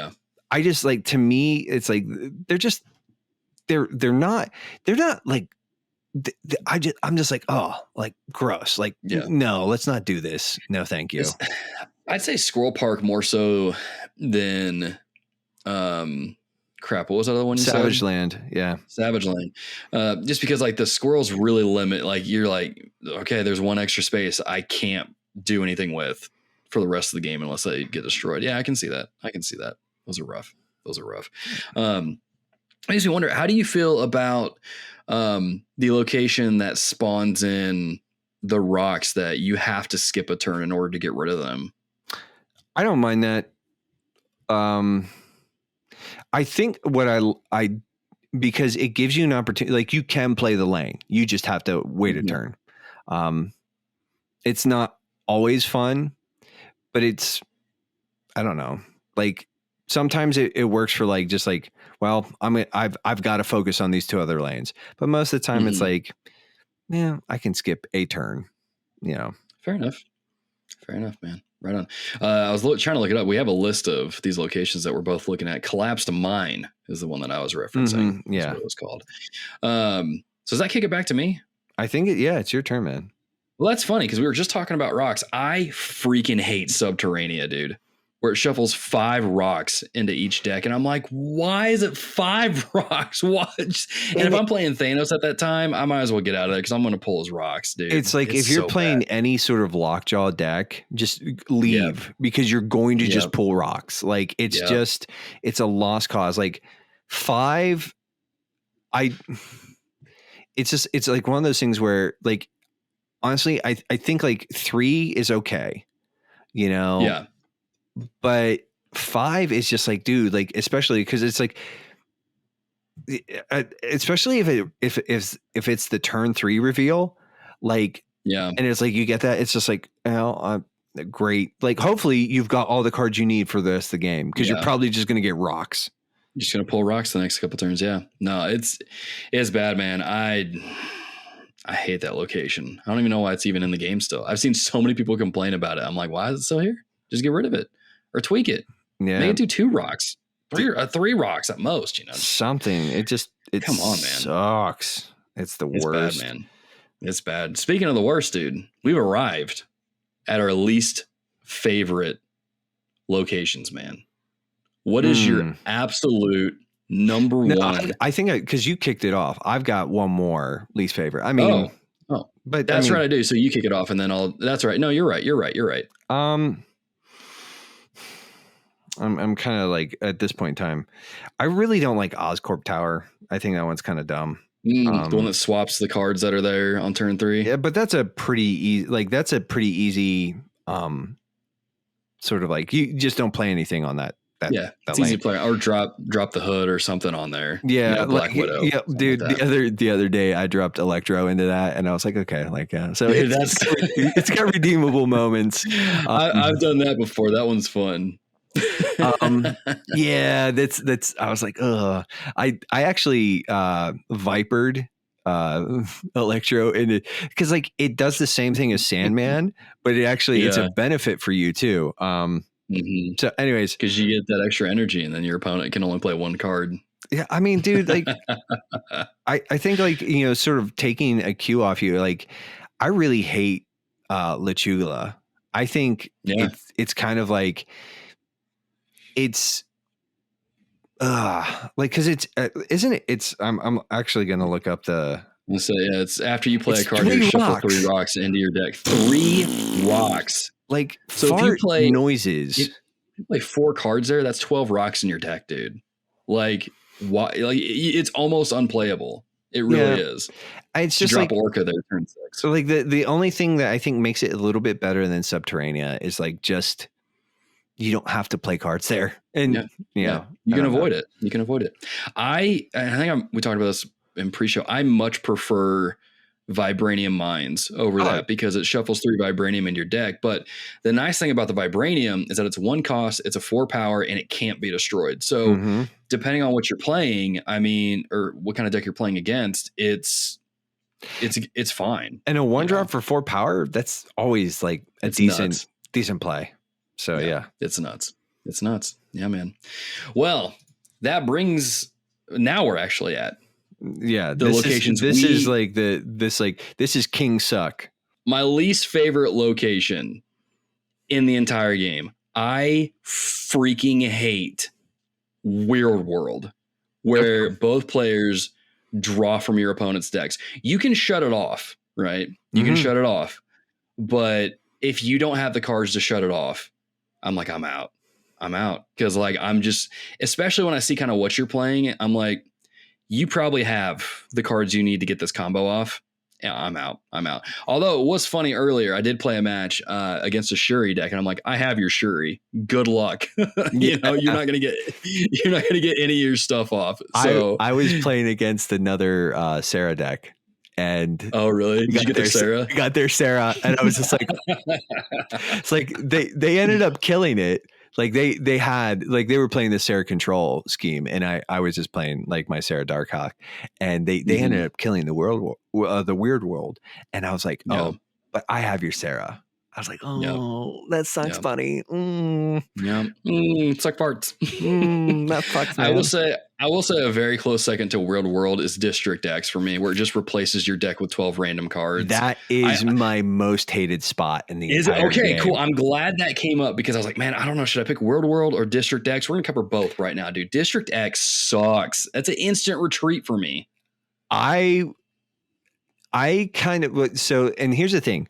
[SPEAKER 3] just like, to me, it's like they're not like I'm just like, oh, like gross. Like, no, let's not do this. No, thank you.
[SPEAKER 2] I'd say Squirrel Park more so than crap. What was the other one you
[SPEAKER 3] Savage
[SPEAKER 2] said?
[SPEAKER 3] Land. Yeah.
[SPEAKER 2] Savage Land. Just because like the squirrels really limit, like you're like, okay, there's one extra space I can't do anything with for the rest of the game unless they get destroyed. Yeah, I can see that. Those are rough. Makes me wonder, how do you feel about the location that spawns in the rocks that you have to skip a turn in order to get rid of them?
[SPEAKER 3] I don't mind that. I think what I because it gives you an opportunity, like you can play the lane. You just have to wait a turn. It's not always fun, but I don't know. Like sometimes it works for like, just like, well, I've got to focus on these two other lanes, but most of the time it's like, yeah, I can skip a turn,
[SPEAKER 2] Fair enough, man. Right on. I was trying to look it up. We have a list of these locations that we're both looking at. Collapsed Mine is the one that I was referencing.
[SPEAKER 3] Yeah.
[SPEAKER 2] That's what it was called. So does that kick it back to me?
[SPEAKER 3] I think it's your turn, man.
[SPEAKER 2] Well, that's funny because we were just talking about rocks. I freaking hate Subterranea, dude, where it shuffles 5 rocks into each deck. And I'm like, why is it 5 rocks? What? And if I'm playing Thanos at that time, I might as well get out of there because I'm going to pull his rocks, dude.
[SPEAKER 3] It's like if you're playing any sort of lockjaw deck, just leave because you're going to just pull rocks. Like it's just, it's a lost cause. Like 5, it's like one of those things where like, honestly, I think like 3 is okay, you know?
[SPEAKER 2] Yeah.
[SPEAKER 3] But 5 is just like, dude, like, especially because it's like, especially if it's the turn 3 reveal, like, and it's like, you get that. It's just like, great. Like, hopefully you've got all the cards you need for the rest of the game because you're probably just going to get rocks.
[SPEAKER 2] You're just going to pull rocks the next couple turns. Yeah. No, it's bad, man. I hate that location. I don't even know why it's even in the game still. I've seen so many people complain about it. I'm like, why is it still here? Just get rid of it or tweak it.
[SPEAKER 3] Yeah.
[SPEAKER 2] Make it do 2 rocks, 3 rocks at most, you know,
[SPEAKER 3] something. It come on, man. Sucks. It's the worst,
[SPEAKER 2] bad, man. It's bad. Speaking of the worst, dude, we've arrived at our least favorite locations, man. What is your absolute number one?
[SPEAKER 3] I think because you kicked it off, I've got one more least favorite. I mean,
[SPEAKER 2] but that's right. I do. So you kick it off, and then that's right. No, you're right.
[SPEAKER 3] I'm kind of like at this point in time, I really don't like Oscorp Tower. I think that one's kind of dumb.
[SPEAKER 2] The one that swaps the cards that are there on turn 3.
[SPEAKER 3] Yeah, but that's a pretty easy. Sort of like you just don't play anything on that.
[SPEAKER 2] It's easy to play or drop the hood or something on there.
[SPEAKER 3] Yeah,
[SPEAKER 2] Black Widow.
[SPEAKER 3] Yeah, dude. The other day I dropped Electro into that, and I was like, okay, like so
[SPEAKER 2] dude,
[SPEAKER 3] it's got redeemable moments.
[SPEAKER 2] I've done that before. That one's fun.
[SPEAKER 3] Yeah, that's. I was like, I actually vipered Electro in it because like it does the same thing as Sandman, but it actually it's a benefit for you too. So anyways,
[SPEAKER 2] because you get that extra energy and then your opponent can only play 1 card.
[SPEAKER 3] Yeah. I mean, dude, like I think like, you know, sort of taking a cue off you, like I really hate Lechugla. I think it's kind of like it's like, cause it's isn't it? It's I'm actually going to look up the.
[SPEAKER 2] So it's after you play a card, you shuffle 3 rocks into your deck. 3 rocks.
[SPEAKER 3] Like,
[SPEAKER 2] so if you play
[SPEAKER 3] noises,
[SPEAKER 2] if you play 4 cards there, that's 12 rocks in your deck, dude. Like, why? Like, it's almost unplayable. It really is.
[SPEAKER 3] It's just
[SPEAKER 2] drop
[SPEAKER 3] like
[SPEAKER 2] Orca there, turn 6.
[SPEAKER 3] So, like the only thing that I think makes it a little bit better than Subterranea is like just you don't have to play cards there, and you
[SPEAKER 2] can avoid it. You can avoid it. I think we talked about this in pre-show. I much prefer Vibranium Mines over that because it shuffles 3 Vibranium in your deck. But the nice thing about the Vibranium is that it's 1 cost, it's a 4 power, and it can't be destroyed. So depending on what you're playing, I mean, or what kind of deck you're playing against, it's fine.
[SPEAKER 3] And a 1-drop for 4 power, that's always like a decent play. So
[SPEAKER 2] it's nuts. It's nuts. Yeah, man. Well, that brings, now we're actually at the locations.
[SPEAKER 3] This is King Suck.
[SPEAKER 2] My least favorite location in the entire game. I freaking hate Weird World, where both players draw from your opponent's decks. You can shut it off, right? You can shut it off. But if you don't have the cards to shut it off, I'm like, I'm out. Because like, I'm just, especially when I see kind of what you're playing, I'm like, you probably have the cards you need to get this combo off. Yeah, I'm out. Although it was funny earlier, I did play a match against a Shuri deck, and I'm like, I have your Shuri. Good luck. You're not gonna get any of your stuff off. So
[SPEAKER 3] I was playing against another Sarah deck. And
[SPEAKER 2] oh really? Did you get their Sarah?
[SPEAKER 3] We got their Sarah, and I was just like, it's like they ended up killing it. Like they were playing the Sarah control scheme, and I was just playing like my Sarah Darkhawk, and they ended up killing the Weird World, and I was like, but I have your Sarah. was like,
[SPEAKER 2] Yep.
[SPEAKER 3] oh, that sucks,
[SPEAKER 2] Yep.
[SPEAKER 3] buddy.
[SPEAKER 2] Yeah. Suck parts.
[SPEAKER 3] That sucks, man.
[SPEAKER 2] I will say a very close second to World is District X for me, where it just replaces your deck with 12 random cards.
[SPEAKER 3] That is my most hated spot in the entire
[SPEAKER 2] okay,
[SPEAKER 3] game.
[SPEAKER 2] cool. I'm glad that came up because I was like, man, I don't know. Should I pick World or District X? We're going to cover both right now, dude. District X sucks. That's an instant retreat for me.
[SPEAKER 3] I kind of, so, and here's the thing.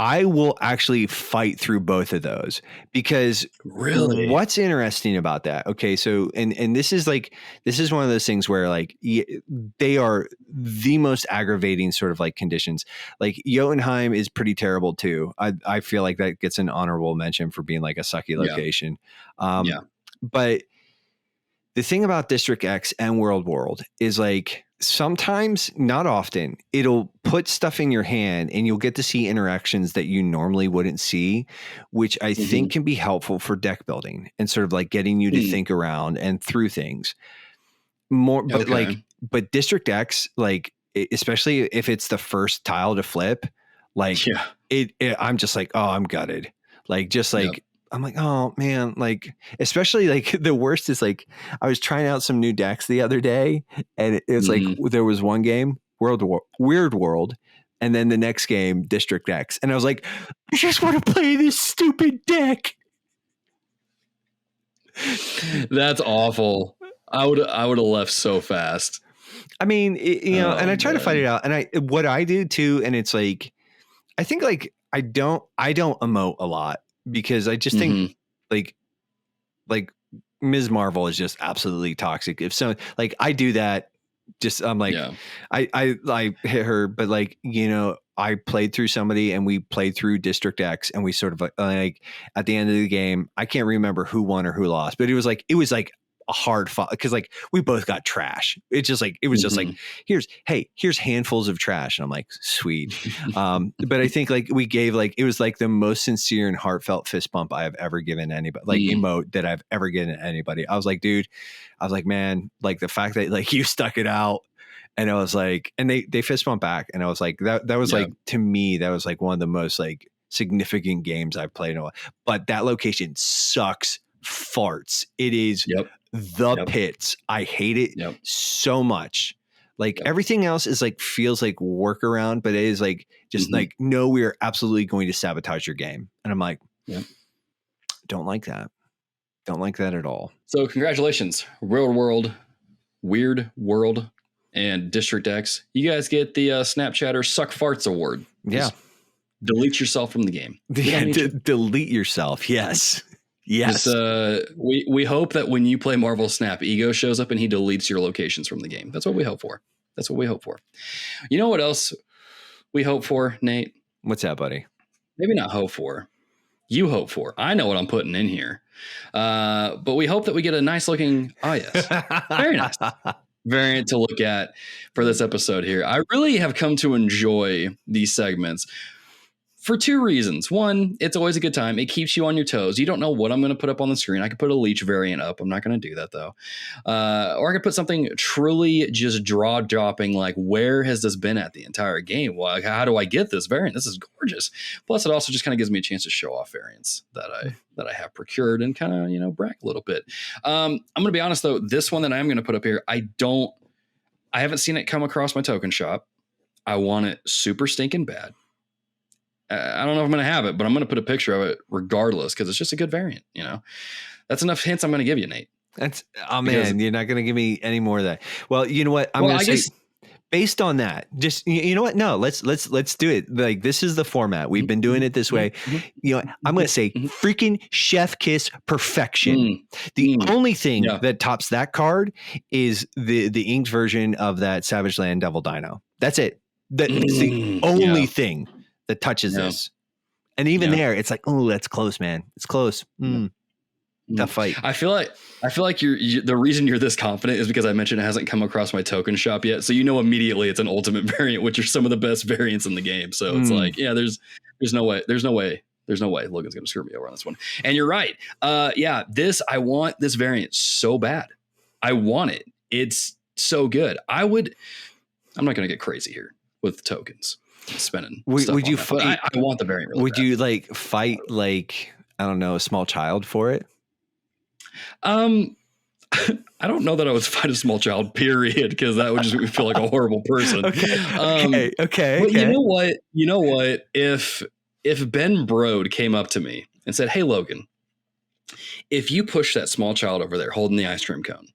[SPEAKER 3] I will actually fight through both of those because
[SPEAKER 2] really,
[SPEAKER 3] what's interesting about that? Okay. So, and this is one of those things where like they are the most aggravating sort of like conditions. Like Jotunheim is pretty terrible too. I feel like that gets an honorable mention for being like a sucky location. But the thing about District X and World is like, sometimes, not often, it'll put stuff in your hand and you'll get to see interactions that you normally wouldn't see, which I think can be helpful for deck building and sort of like getting you to think around and through things more. But but District X, like, especially if it's the first tile to flip, like I'm just like, oh, I'm gutted. Like, just like, I'm like, oh man, like, especially like the worst is like, I was trying out some new decks the other day and it was like, there was one game, Weird World, and then the next game, District X. And I was like, I just want to play this stupid deck.
[SPEAKER 2] That's awful. I would have left so fast.
[SPEAKER 3] I mean, and I try to fight it out. And what I do too, and it's like, I think like, I don't emote a lot. Because I just think like Ms. Marvel is just absolutely toxic. If so, like I do that, just I'm like, I hit her, but like, I played through somebody and we played through District X and we sort of like at the end of the game, I can't remember who won or who lost, but it was like a hard fight because like we both got trash. It's just like it was just like here's handfuls of trash, and I'm like, sweet. But I think like we gave like it was like the most sincere and heartfelt fist bump I have ever given anybody, like emote that I've ever given anybody. I was like, dude, man, like the fact that like you stuck it out. And I was like, and they fist bump back, and I was like, that was like, to me, that was like one of the most like significant games I've played in a while. But that location sucks farts. It is the pits. I hate it so much. Like everything else is like feels like workaround, but it is like just like, no, we are absolutely going to sabotage your game. And I'm like, don't like that. Don't like that at all.
[SPEAKER 2] So congratulations, Weird World, and District X. You guys get the Snapchatter Suck Farts Award.
[SPEAKER 3] Yeah.
[SPEAKER 2] Just delete yourself from the game.
[SPEAKER 3] Delete yourself. Yes. Yes.
[SPEAKER 2] We hope that when you play Marvel Snap, Ego shows up and he deletes your locations from the game. That's what we hope for. You know what else we hope for, Nate?
[SPEAKER 3] What's that, buddy?
[SPEAKER 2] Maybe not hope for. You hope for. I know what I'm putting in here. But we hope that we get a nice looking, very nice variant to look at for this episode here. I really have come to enjoy these segments for two reasons. One, it's always a good time. It keeps you on your toes. You don't know what I'm going to put up on the screen. I could put a Leech variant up. I'm not going to do that though. Or I could put something truly just draw dropping. Like, where has this been at the entire game? Well, how do I get this variant? This is gorgeous. Plus it also just kind of gives me a chance to show off variants that I have procured and kind of, brag a little bit. I'm going to be honest though. This one that I'm going to put up here, I haven't seen it come across my token shop. I want it super stinking bad. I don't know if I'm going to have it, but I'm going to put a picture of it regardless because it's just a good variant. That's enough hints I'm going to give you, Nate.
[SPEAKER 3] Man, you're not going to give me any more of that. Well, you know what? I'm going to say, based on that, just you know what? No, let's do it. Like, this is the format. We've been doing it this way. I'm going to say freaking chef kiss perfection. The only thing that tops that card is the inked version of that Savage Land Devil Dino. That's it. That's the only thing that touches this. And even there, it's like, oh, that's close, man. It's close. Tough fight.
[SPEAKER 2] I feel like you're the reason you're this confident is because I mentioned it hasn't come across my token shop yet. So immediately it's an ultimate variant, which are some of the best variants in the game. So it's like, there's no way Logan's going to screw me over on this one. And you're right. I want this variant so bad. I want it. It's so good. I'm not going to get crazy here with tokens. spending.
[SPEAKER 3] Would you
[SPEAKER 2] fight? I want the variant. Really
[SPEAKER 3] would
[SPEAKER 2] bad.
[SPEAKER 3] you like fight like, I don't know, a small child for it?
[SPEAKER 2] I don't know that I would fight a small child, period, because that would just make me feel like a horrible person.
[SPEAKER 3] Okay.
[SPEAKER 2] But you know what? If Ben Brode came up to me and said, "Hey, Logan, if you push that small child over there holding the ice cream cone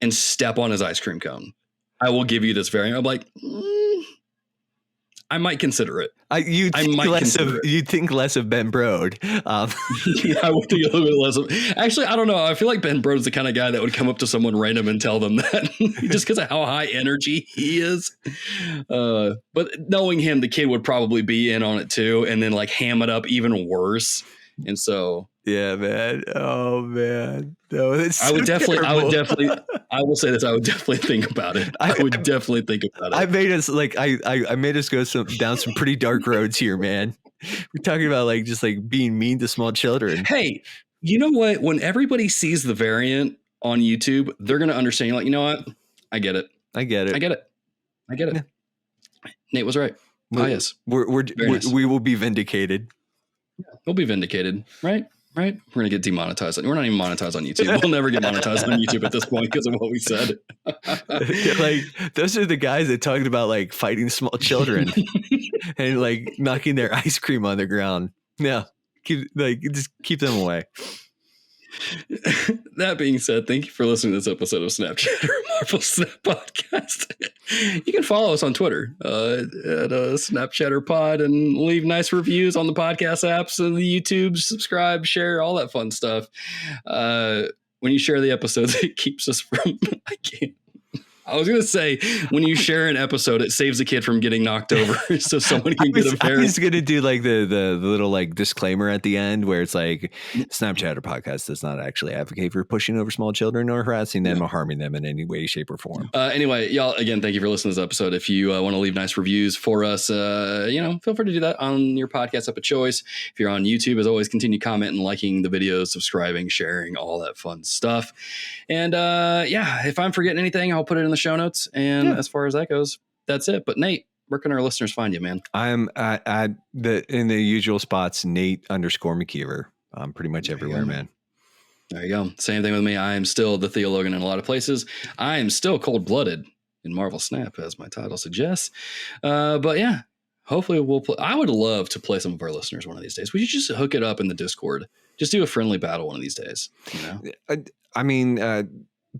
[SPEAKER 2] and step on his ice cream cone, I will give you this variant." I'm like, I might consider it.
[SPEAKER 3] You'd think less of Ben Brode.
[SPEAKER 2] Yeah, I would think a little bit less of. Actually, I don't know. I feel like Ben Brode's the kind of guy that would come up to someone random and tell them that, just because of how high energy he is. But knowing him, the kid would probably be in on it too, and then like ham it up even worse. And so,
[SPEAKER 3] yeah, man. Oh man, no, that's so
[SPEAKER 2] I will say this. I would definitely think about it. I would definitely think about it.
[SPEAKER 3] I made us I made us go down some pretty dark roads here, man. We're talking about like just like being mean to small children.
[SPEAKER 2] Hey, you know what? When everybody sees the variant on YouTube, they're gonna understand. You're like, you know what? I get it. Yeah. Nate was right. Yes,
[SPEAKER 3] we will be vindicated.
[SPEAKER 2] We'll be vindicated, right? We're gonna get demonetized. We're not even monetized on YouTube. We'll never get monetized on YouTube at this point because of what we said.
[SPEAKER 3] Like those are the guys that talked about like fighting small children and like knocking their ice cream on the ground. Yeah, just keep them away.
[SPEAKER 2] That being said, thank you for listening to this episode of Snapchat or Marvel Snap Podcast. You can follow us on Twitter at Snapchatter Pod and leave nice reviews on the podcast apps and the YouTube. Subscribe, share, all that fun stuff. When you share the episodes, it keeps us from. I was going to say, when you share an episode, it saves a kid from getting knocked over, so someone can get a variant.
[SPEAKER 3] I was going to do like the little like disclaimer at the end where it's like, Snapchat or podcast does not actually advocate for pushing over small children or harassing them or harming them in any way, shape, or form.
[SPEAKER 2] Anyway, y'all, again, thank you for listening to this episode. If you want to leave nice reviews for us, feel free to do that on your podcast app of choice. If you're on YouTube, as always, continue commenting, liking the videos, subscribing, sharing, all that fun stuff. And if I'm forgetting anything, I'll put it in the show notes. And as far as that goes, that's it. But Nate, where can our listeners find you, man?
[SPEAKER 3] I'm in the usual spots, Nate_McKeever. I'm pretty much everywhere, man.
[SPEAKER 2] There you go. Same thing with me. I am still the Theo Logan in a lot of places. I am still cold-blooded in Marvel Snap, as my title suggests. But yeah, hopefully we'll play. I would love to play some of our listeners one of these days. We should just hook it up in the Discord. Just do a friendly battle one of these days. You know?
[SPEAKER 3] I mean,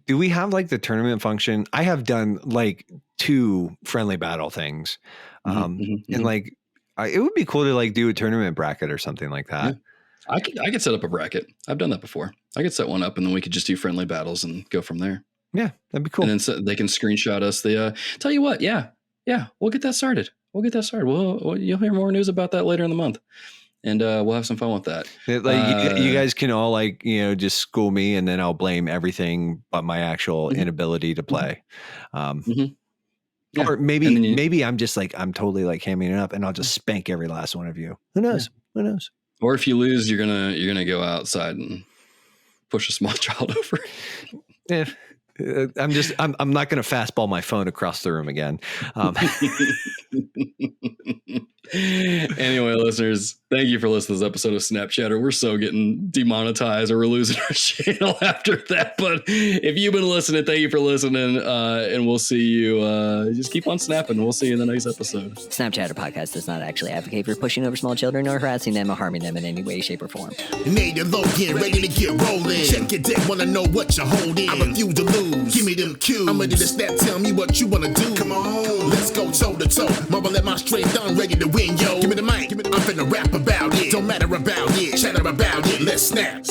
[SPEAKER 3] do we have like the tournament function? I have done like 2 friendly battle things. And like, it would be cool to like do a tournament bracket or something like that.
[SPEAKER 2] Yeah. I could set up a bracket. I've done that before. I could set one up and then we could just do friendly battles and go from there.
[SPEAKER 3] Yeah, that'd be cool.
[SPEAKER 2] And then they can screenshot us. Tell you what, yeah, we'll get that started. You'll hear more news about that later in the month. And we'll have some fun with that.
[SPEAKER 3] Like you guys can all like, just school me and then I'll blame everything but my actual inability to play. Or maybe I'm just like, I'm totally like hamming it up and I'll just spank every last one of you. Who knows?
[SPEAKER 2] Yeah.
[SPEAKER 3] Who knows?
[SPEAKER 2] Or if you lose, you're gonna go outside and push a small child over.
[SPEAKER 3] Yeah. I'm not going to fastball my phone across the room again.
[SPEAKER 2] Anyway, listeners, thank you for listening to this episode of Snapchatter. We're so getting demonetized or we're losing our channel after that. But if you've been listening, thank you for listening. And we'll see you. Just keep on snapping. We'll see you in the next episode.
[SPEAKER 4] Snapchatter Podcast does not actually advocate for pushing over small children or harassing them or harming them in any way, shape, or form.
[SPEAKER 1] Nate Logan, ready to get rolling. Check your deck, wanna know what you're holding. I refuse to lose. Give me them cues. I'm ready to snap. Tell me what you wanna do. Come on, let's go toe to toe. Marvel at my strength, I'm ready to win, yo. Give me the mic. I'm finna rap about it. Don't matter about it. Chatter about it. Let's snap.